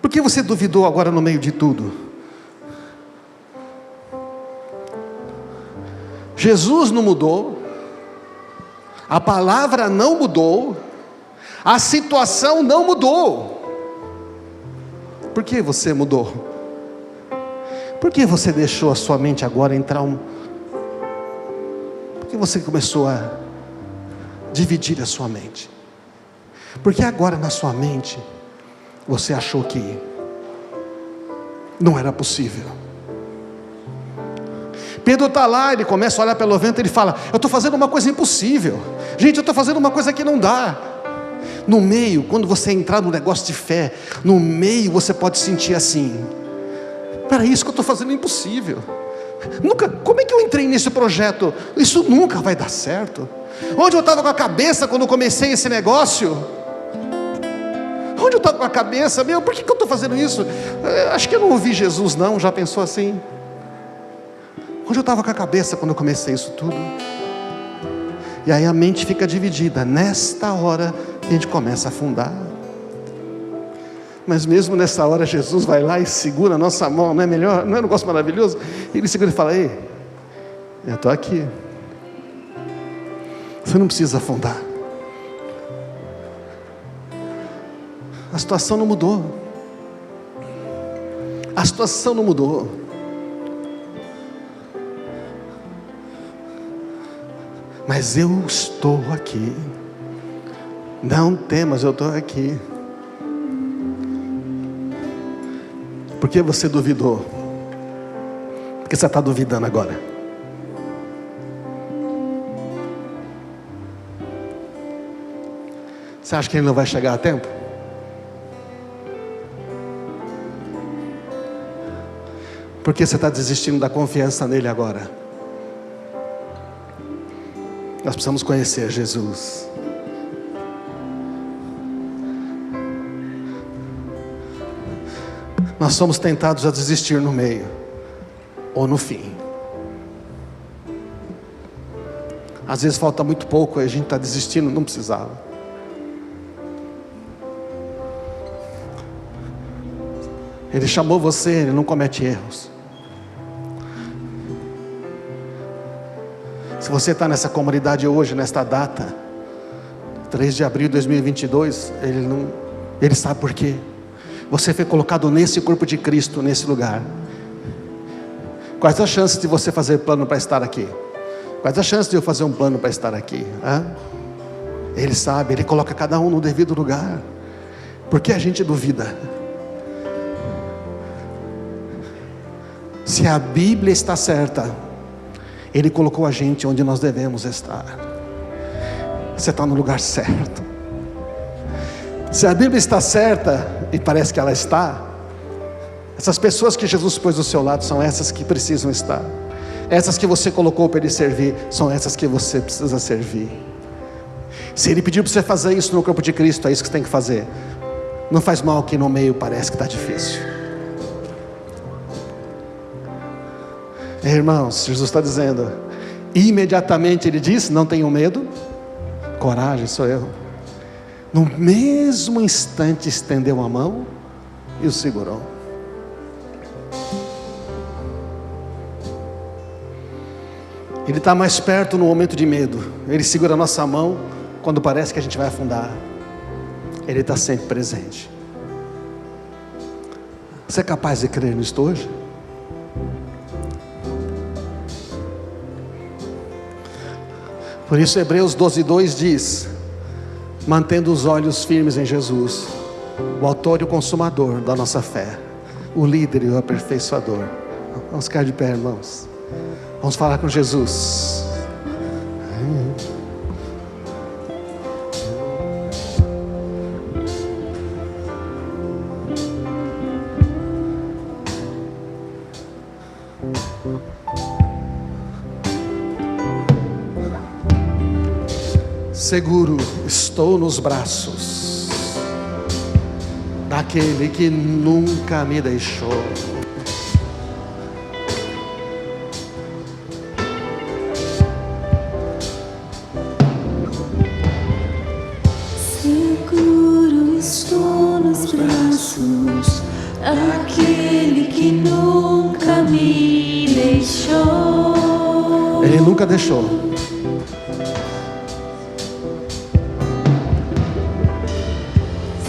Por que você duvidou agora no meio de tudo? Jesus não mudou, a palavra não mudou, a situação não mudou. Por que você mudou? Por que você deixou a sua mente agora entrar Por que você começou a dividir a sua mente? Porque agora na sua mente você achou que não era possível. Pedro está lá, ele começa a olhar pelo vento, ele fala: eu estou fazendo uma coisa impossível. Gente, eu estou fazendo uma coisa que não dá. No meio, quando você entrar no negócio de fé, no meio você pode sentir assim: para isso que eu estou fazendo é impossível. Como é que eu entrei nesse projeto? Isso nunca vai dar certo. Onde eu estava com a cabeça quando eu comecei esse negócio? Onde eu estava com a cabeça? Por que eu estou fazendo isso? Acho que eu não ouvi Jesus não, já pensou assim? Onde eu estava com a cabeça quando eu comecei isso tudo? E aí a mente fica dividida. Nesta hora a gente começa a afundar. Mas mesmo nessa hora Jesus vai lá e segura a nossa mão. Não é melhor? Não é um negócio maravilhoso? Ele segura e fala: ei, eu estou aqui. Você não precisa afundar. A situação não mudou. A situação não mudou. Mas eu estou aqui. Não temas, eu estou aqui. Por que você duvidou? Por que você está duvidando agora? Você acha que ele não vai chegar a tempo? Por que você está desistindo da confiança nele agora? Nós precisamos conhecer Jesus. Nós somos tentados a desistir no meio ou no fim. Às vezes falta muito pouco e a gente está desistindo, não precisava. Ele chamou você, Ele não comete erros. Se você está nessa comunidade hoje, nesta data, 3 de abril de 2022, Ele sabe por quê. Você foi colocado nesse corpo de Cristo, nesse lugar. Quais as chances de você fazer plano para estar aqui? Quais as chances de eu fazer um plano para estar aqui? Ele sabe, Ele coloca cada um no devido lugar. Por que a gente duvida? Se a Bíblia está certa, Ele colocou a gente onde nós devemos estar. Você está no lugar certo. Se a Bíblia está certa, e parece que ela está, essas pessoas que Jesus pôs do seu lado são essas que precisam estar. Essas que você colocou para Ele servir, são essas que você precisa servir. Se Ele pediu para você fazer isso no corpo de Cristo, é isso que você tem que fazer. Não faz mal que no meio parece que está difícil. Irmãos, Jesus está dizendo, imediatamente Ele diz: não tenham medo, coragem, sou eu. No mesmo instante estendeu a mão e o segurou. Ele está mais perto no momento de medo. Ele segura a nossa mão quando parece que a gente vai afundar. Ele está sempre presente. Você é capaz de crer nisto hoje? Por isso Hebreus 12:2 diz: mantendo os olhos firmes em Jesus, o autor e o consumador da nossa fé, o líder e o aperfeiçoador. Vamos ficar de pé, irmãos. Vamos falar com Jesus. Seguro estou nos braços daquele que nunca me deixou.
Seguro estou nos braços daquele que nunca me deixou.
Ele nunca deixou.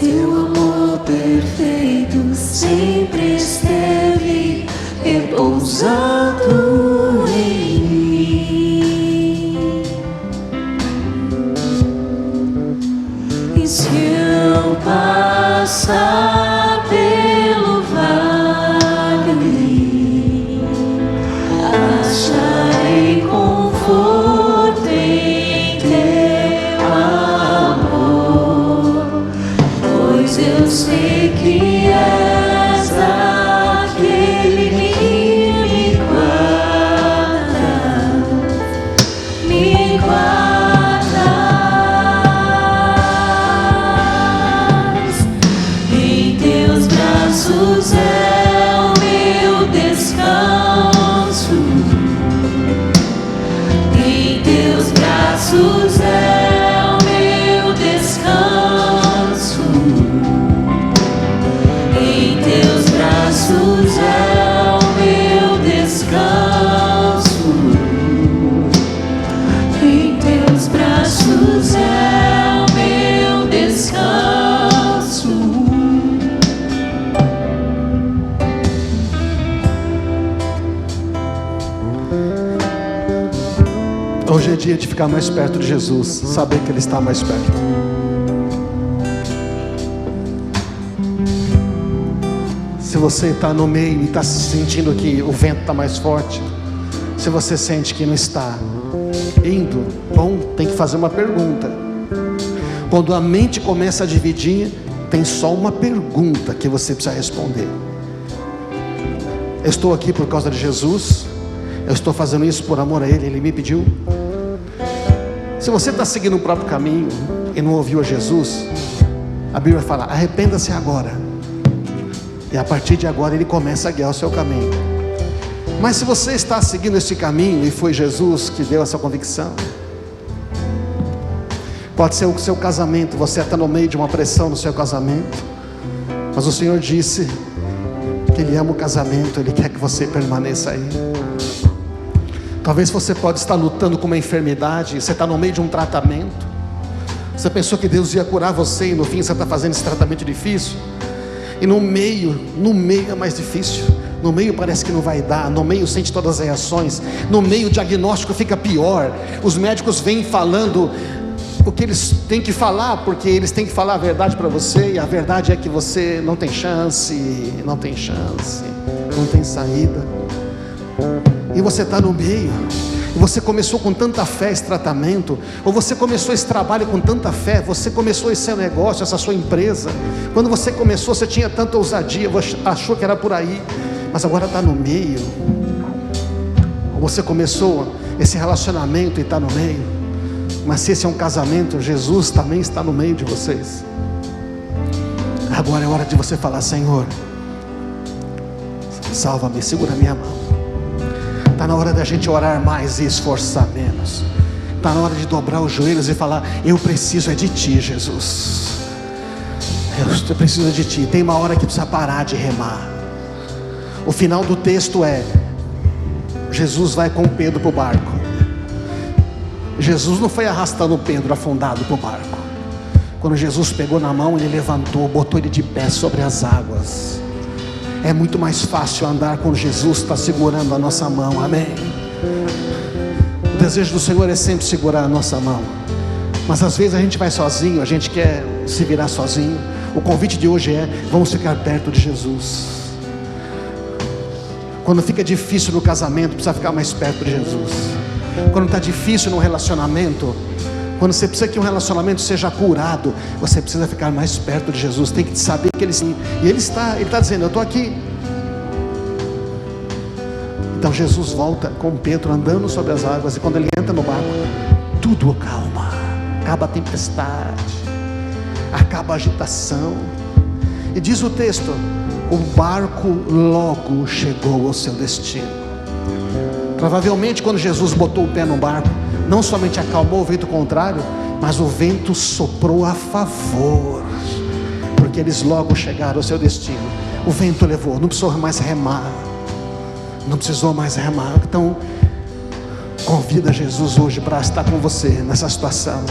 Teu amor perfeito sempre esteve repousando em mim. E se eu passar pelo vale, acharei conforto em teu amor, pois eu sei que és aquele que me guardas. Em teus braços é o meu descanso. Em teus braços é o meu descanso. Em teus braços é o meu descanso. Em teus braços é o meu descanso.
Hoje é dia de ficar mais perto de Jesus, saber que Ele está mais perto. Se você está no meio e está sentindo que o vento está mais forte, se você sente que não está indo, bom, tem que fazer uma pergunta. Quando a mente começa a dividir, tem só uma pergunta que você precisa responder: eu estou aqui por causa de Jesus? Eu estou fazendo isso por amor a Ele? Ele me pediu? Se você está seguindo o próprio caminho e não ouviu a Jesus, a Bíblia fala: arrependa-se agora. E a partir de agora Ele começa a guiar o seu caminho. Mas se você está seguindo esse caminho e foi Jesus que deu essa convicção, pode ser o seu casamento, você está no meio de uma pressão no seu casamento, mas o Senhor disse que Ele ama o casamento, Ele quer que você permaneça aí. Talvez você pode estar lutando com uma enfermidade, você está no meio de um tratamento, você pensou que Deus ia curar você e no fim você está fazendo esse tratamento difícil, e no meio é mais difícil, no meio parece que não vai dar, no meio sente todas as reações, no meio o diagnóstico fica pior, os médicos vêm falando o que eles têm que falar, porque eles têm que falar a verdade para você, e a verdade é que você não tem chance, não tem saída, e você está no meio, e você começou com tanta fé esse tratamento, ou você começou esse trabalho com tanta fé, você começou esse seu negócio, essa sua empresa, quando você começou você tinha tanta ousadia, achou que era por aí, mas agora está no meio, ou você começou esse relacionamento e está no meio, mas se esse é um casamento, Jesus também está no meio de vocês. Agora é hora de você falar: Senhor, salva-me, segura a minha mão. Está na hora da gente orar mais e esforçar menos. Está na hora de dobrar os joelhos e falar: eu preciso é de Ti, Jesus. Eu preciso de Ti. Tem uma hora que precisa parar de remar. O final do texto é: Jesus vai com Pedro para o barco. Jesus não foi arrastando Pedro afundado para o barco. Quando Jesus pegou na mão, ele levantou, botou ele de pé sobre as águas. É muito mais fácil andar quando Jesus está segurando a nossa mão, amém? O desejo do Senhor é sempre segurar a nossa mão, mas às vezes a gente vai sozinho, a gente quer se virar sozinho. O convite de hoje é: vamos ficar perto de Jesus. Quando fica difícil no casamento, precisa ficar mais perto de Jesus. Quando está difícil no relacionamento, quando você precisa que um relacionamento seja curado, você precisa ficar mais perto de Jesus. Tem que saber que Ele sim. E Ele está dizendo: eu estou aqui. Então Jesus volta com Pedro andando sobre as águas. E quando ele entra no barco, tudo acalma. Acaba a tempestade, acaba a agitação. E diz o texto: o barco logo chegou ao seu destino. Provavelmente quando Jesus botou o pé no barco, não somente acalmou o vento contrário, mas o vento soprou a favor, porque eles logo chegaram ao seu destino. O vento levou, não precisou mais remar. Então convida Jesus hoje para estar com você nessa situação.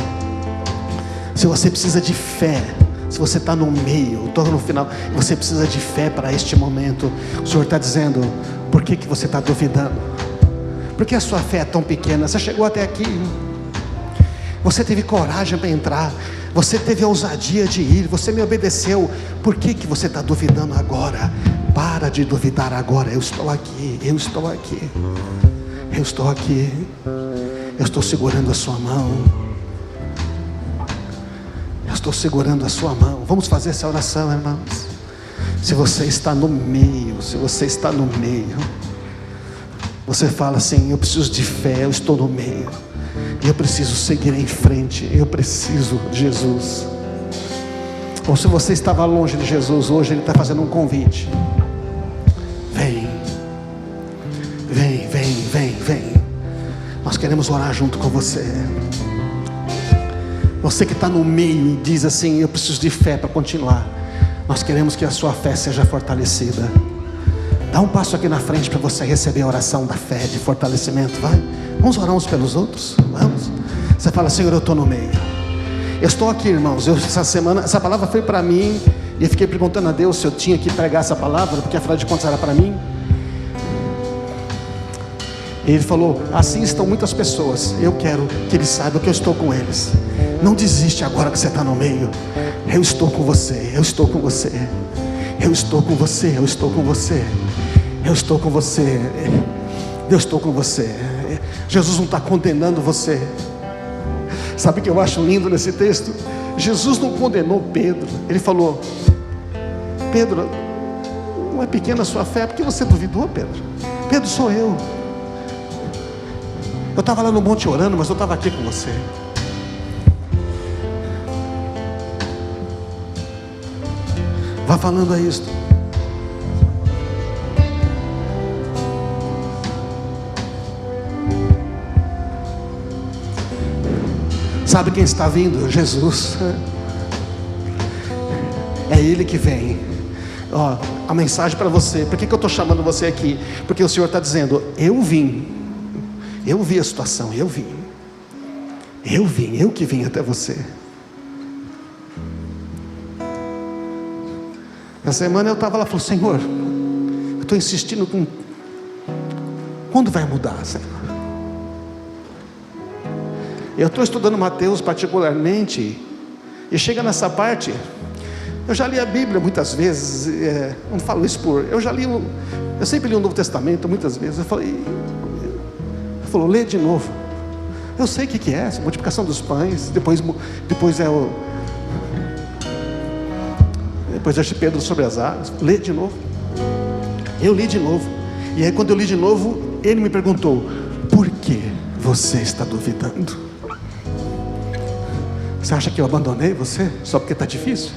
Se você precisa de fé, se você está no meio, estou no final, você precisa de fé para este momento. O Senhor está dizendo: por que você está duvidando? Porque a sua fé é tão pequena. Você chegou até aqui, você teve coragem para entrar, você teve a ousadia de ir, você me obedeceu. Por que você está duvidando agora? Para de duvidar agora. Eu estou aqui, eu estou aqui, eu estou aqui, eu estou segurando a sua mão, eu estou segurando a sua mão. Vamos fazer essa oração, irmãos. Se você está no meio, você fala assim: eu preciso de fé, eu estou no meio, e eu preciso seguir em frente, eu preciso de Jesus. Ou se você estava longe de Jesus, hoje Ele está fazendo um convite: vem, nós queremos orar junto com você. Você que está no meio e diz assim: eu preciso de fé para continuar, nós queremos que a sua fé seja fortalecida. Dá um passo aqui na frente para você receber a oração da fé, de fortalecimento. Vai, vamos orar uns pelos outros. Vamos. Você fala: Senhor, eu estou no meio, eu estou aqui, irmãos. Essa semana, essa palavra foi para mim, e eu fiquei perguntando a Deus se eu tinha que pregar essa palavra, porque afinal de contas era para mim. E Ele falou: assim estão muitas pessoas, eu quero que eles saibam que eu estou com eles. Não desiste agora que você está no meio. Eu estou com você, eu estou com você, eu estou com você, eu estou com você, eu estou com você, eu estou com você. Jesus não está condenando você. Sabe o que eu acho lindo nesse texto? Jesus não condenou Pedro. Ele falou: Pedro, não é pequena a sua fé, porque você duvidou, Pedro? Pedro, sou eu. Eu estava lá no monte orando, mas eu estava aqui com você. Vá falando a isto. Sabe quem está vindo? Jesus. É Ele que vem. Ó, a mensagem para você. Por que eu estou chamando você aqui? Porque o Senhor está dizendo: eu vim. Eu vi a situação, eu que vim até você. Na semana eu estava lá e falei: Senhor, eu estou insistindo com... Quando vai mudar, Senhor? Eu estou estudando Mateus particularmente, e chega nessa parte, eu já li a Bíblia muitas vezes, não falo isso eu sempre li o Novo Testamento muitas vezes. Eu falei... Ele falou: lê de novo. Eu sei o que é, a multiplicação dos pães, depois é o... Depois é Pedro sobre as águas. Lê de novo. Eu li de novo. E aí quando eu li de novo, ele me perguntou: por que você está duvidando? Você acha que eu abandonei você só porque está difícil?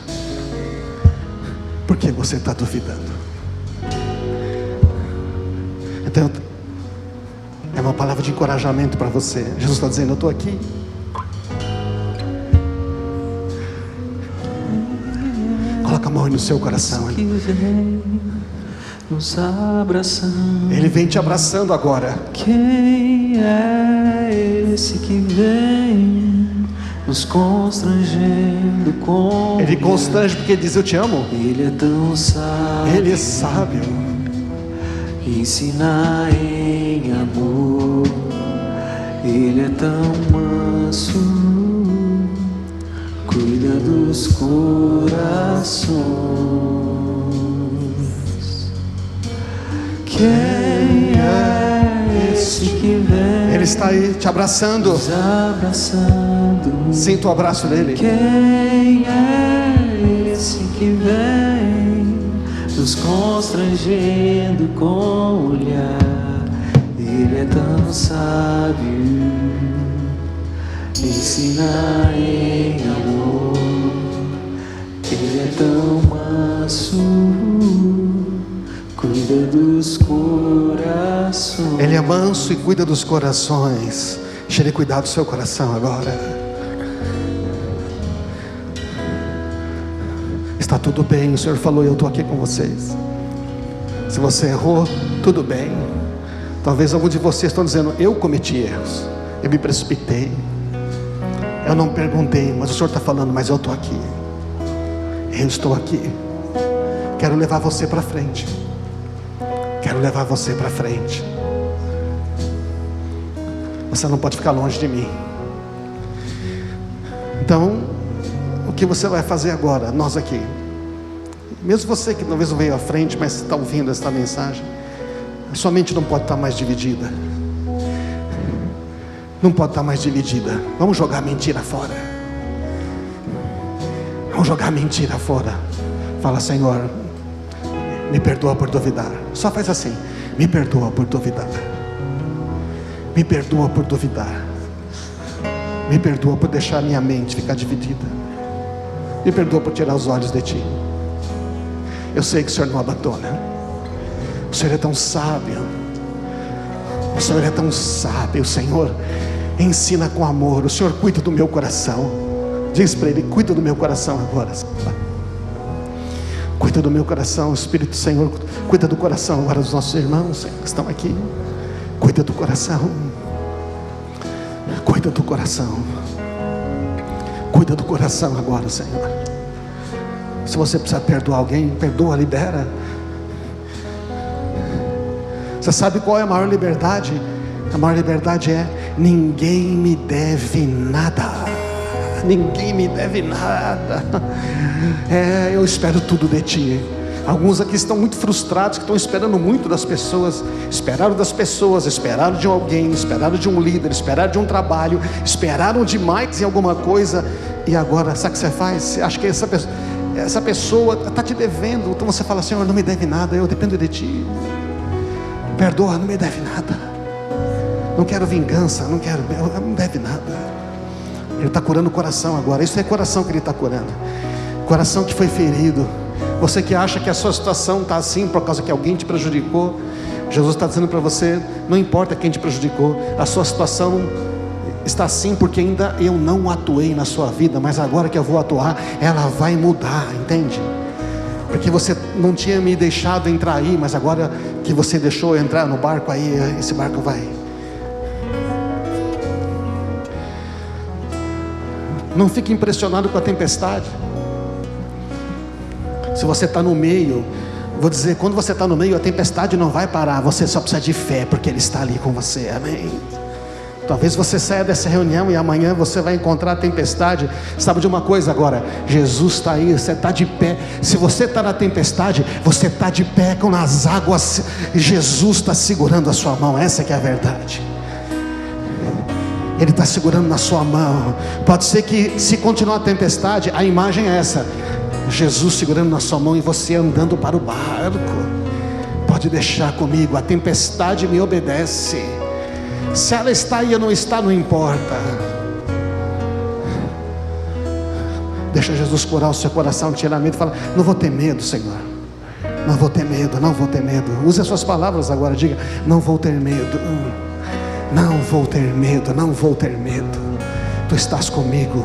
Por que você está duvidando? Então, é uma palavra de encorajamento para você. Jesus está dizendo: eu estou aqui. Coloca a mão aí no seu coração.
nos abraçando.
Ele vem te abraçando agora.
Quem é esse que vem nos constrangendo com
Ele constrange porque ele diz: eu te amo.
Ele é tão sábio,
Ele é sábio.
ensina em amor. Ele é tão manso, cuida dos corações. Quem é esse que vem
Ele está aí te abraçando.
nos abraçando?
Sinta o abraço dele.
Quem é esse que vem nos constrangendo com o olhar? Ele é tão sábio, ensina em amor. Ele é tão manso, cuida dos corações.
Ele é manso e cuida dos corações. Deixa ele cuidar do seu coração agora. Está tudo bem, o Senhor falou: eu estou aqui com vocês. Se você errou, tudo bem. Talvez alguns de vocês estão dizendo: eu cometi erros, eu me precipitei, eu não perguntei, mas o Senhor está falando: mas eu estou aqui. Eu estou aqui. Quero levar você para frente. Quero levar você para frente. Você não pode ficar longe de mim. Então, o que você vai fazer agora? Nós aqui, mesmo você que talvez não veio à frente, mas está ouvindo esta mensagem, a sua mente não pode estar mais dividida. Não pode estar mais dividida. Vamos jogar a mentira fora. Vamos jogar a mentira fora. Fala: Senhor, me perdoa por duvidar. Só faz assim: me perdoa por duvidar. Me perdoa por duvidar. Me perdoa por deixar minha mente ficar dividida. Me perdoa por tirar os olhos de Ti. Eu sei que o Senhor não abandona. O Senhor é tão sábio. O Senhor é tão sábio. O Senhor ensina com amor. O Senhor cuida do meu coração. Diz para Ele: cuida do meu coração agora. Cuida do meu coração. O Espírito do Senhor cuida do coração agora dos nossos irmãos que estão aqui. Cuida do coração. Cuida do coração. Cuida do coração agora, Senhor. Se você precisa perdoar alguém, perdoa, libera. Você sabe qual é a maior liberdade? A maior liberdade é: ninguém me deve nada. Ninguém me deve nada. Eu espero tudo de Ti. Alguns aqui estão muito frustrados, que estão esperando muito das pessoas. Esperaram das pessoas, esperaram de alguém, esperaram de um líder, esperaram de um trabalho, esperaram demais em alguma coisa. E agora, sabe o que você faz? Você acha que essa pessoa está te devendo. Então você fala: Senhor, não me deve nada, eu dependo de Ti. Perdoa, não me deve nada. Não quero vingança, não deve nada. Ele está curando o coração agora. Isso é coração que Ele está curando. Coração que foi ferido. Você que acha que a sua situação está assim por causa que alguém te prejudicou, Jesus está dizendo para você: não importa quem te prejudicou, a sua situação está assim porque ainda eu não atuei na sua vida, mas agora que eu vou atuar, ela vai mudar, entende? Porque você não tinha me deixado entrar aí, mas agora que você deixou eu entrar no barco aí, esse barco vai. Não fique impressionado com a tempestade. Se você está no meio, vou dizer, quando você está no meio, a tempestade não vai parar. Você só precisa de fé, porque Ele está ali com você, amém? Talvez você saia dessa reunião e amanhã você vai encontrar a tempestade. Sabe de uma coisa agora? Jesus está aí, você está de pé. Se você está na tempestade, você está de pé com as águas. Jesus está segurando a sua mão, essa que é a verdade. Ele está segurando na sua mão. Pode ser que, se continuar a tempestade, a imagem é essa: Jesus segurando na sua mão e você andando para o barco. Pode deixar comigo, a tempestade me obedece. Se ela está aí ou não está, não importa. Deixa Jesus curar o seu coração, tirar medo. Fala: não vou ter medo, Senhor. Não vou ter medo, não vou ter medo. Use as suas palavras agora, diga: não vou ter medo. Não vou ter medo, não vou ter medo. Tu estás comigo.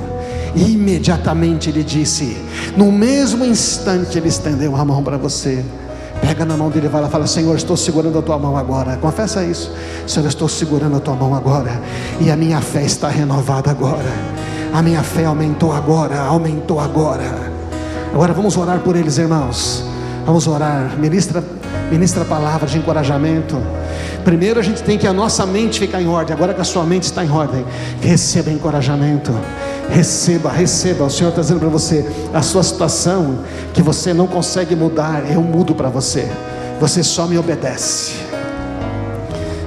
E imediatamente Ele disse, no mesmo instante Ele estendeu a mão para você. Pega na mão dele e vai lá e fala: Senhor, estou segurando a tua mão agora. Confessa isso: Senhor, eu estou segurando a tua mão agora, e a minha fé está renovada agora. A minha fé aumentou agora, aumentou agora. Agora vamos orar por eles, irmãos. Vamos orar. Ministra a palavra de encorajamento. Primeiro a gente tem que a nossa mente ficar em ordem. Agora que a sua mente está em ordem, receba encorajamento. Receba. O Senhor está dizendo para você: a sua situação que você não consegue mudar, eu mudo para você. Você só me obedece.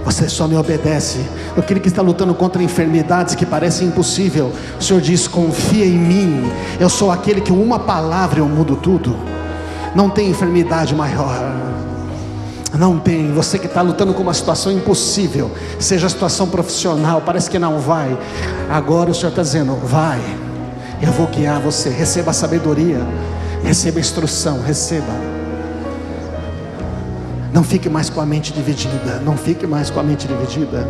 Você só me obedece. Aquele que está lutando contra enfermidades que parecem impossível, o Senhor diz: confia em mim. Eu sou aquele que uma palavra eu mudo tudo. Não tem enfermidade maior. Não tem. Você que está lutando com uma situação impossível, seja a situação profissional, parece que não vai. Agora o Senhor está dizendo: vai, eu vou guiar você. Receba a sabedoria, receba a instrução, receba. Não fique mais com a mente dividida. Não fique mais com a mente dividida.